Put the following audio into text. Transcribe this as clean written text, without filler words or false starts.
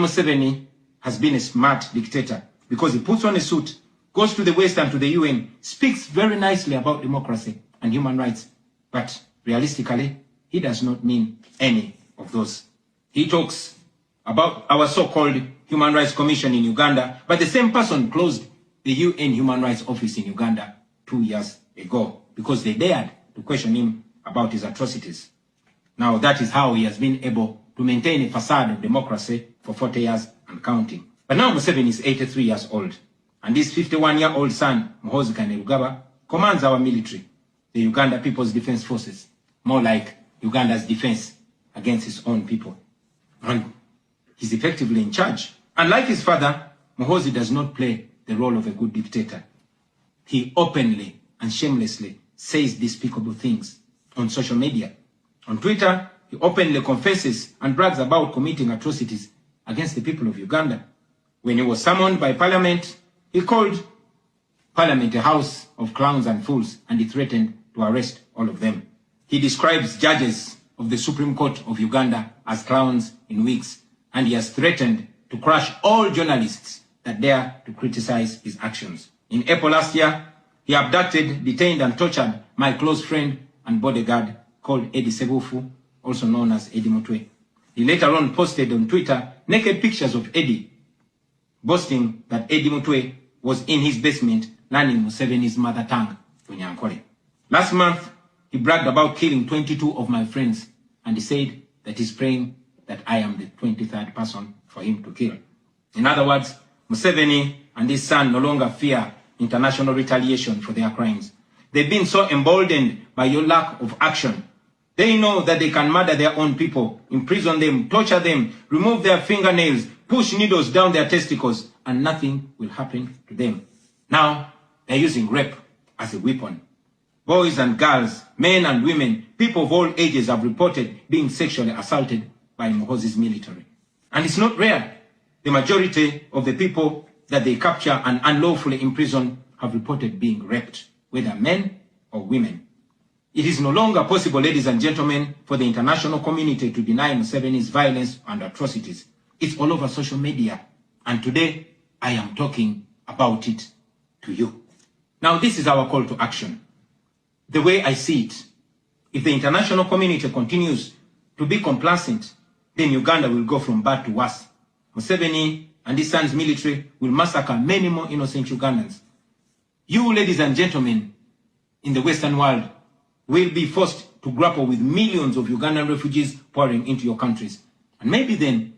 Museveni has been a smart dictator because he puts on a suit, goes to the West and to the UN, speaks very nicely about democracy and human rights, but realistically, he does not mean any of those. He talks about our so-called Human Rights Commission in Uganda, but the same person closed the UN Human Rights Office in Uganda 2 years ago because they dared to question him about his atrocities. Now that is how he has been able to maintain a facade of democracy for 40 years and counting. But now Museveni is 83 years old, and his 51-year-old son, Muhoozi Kainerugaba, commands our military, the Uganda People's Defense Forces, more like Uganda's defense against his own people. And he's effectively in charge. Unlike his father, Muhoozi does not play the role of a good dictator. He openly and shamelessly says despicable things on social media. On Twitter, he openly confesses and brags about committing atrocities against the people of Uganda. When he was summoned by Parliament, he called Parliament a house of clowns and fools, and he threatened to arrest all of them. He describes judges of the Supreme Court of Uganda as clowns in wigs, and he has threatened to crush all journalists that dare to criticize his actions. In April last year, he abducted, detained, and tortured my close friend and bodyguard called Eddie Sebufu, also known as Eddie Mutwe. He later on posted on Twitter naked pictures of Eddie, boasting that Eddie Mutwe was in his basement learning Museveni's mother tongue, Onyankole. Last month, he bragged about killing 22 of my friends, and he said that he's praying that I am the 23rd person for him to kill. In other words, Museveni and his son no longer fear international retaliation for their crimes. They've been so emboldened by your lack of action. They know that they can murder their own people, imprison them, torture them, remove their fingernails, push needles down their testicles, and nothing will happen to them. Now, they're using rape as a weapon. Boys and girls, men and women, people of all ages have reported being sexually assaulted by Muhoozi's military. And it's not rare. The majority of the people that they capture and unlawfully imprison have reported being raped, whether men or women. It is no longer possible, ladies and gentlemen, for the international community to deny Museveni's violence and atrocities. It's all over social media. And today, I am talking about it to you. Now, this is our call to action. The way I see it, if the international community continues to be complacent, then Uganda will go from bad to worse. Museveni and his son's military will massacre many more innocent Ugandans. You, ladies and gentlemen, in the Western world, will be forced to grapple with millions of Ugandan refugees pouring into your countries. And maybe then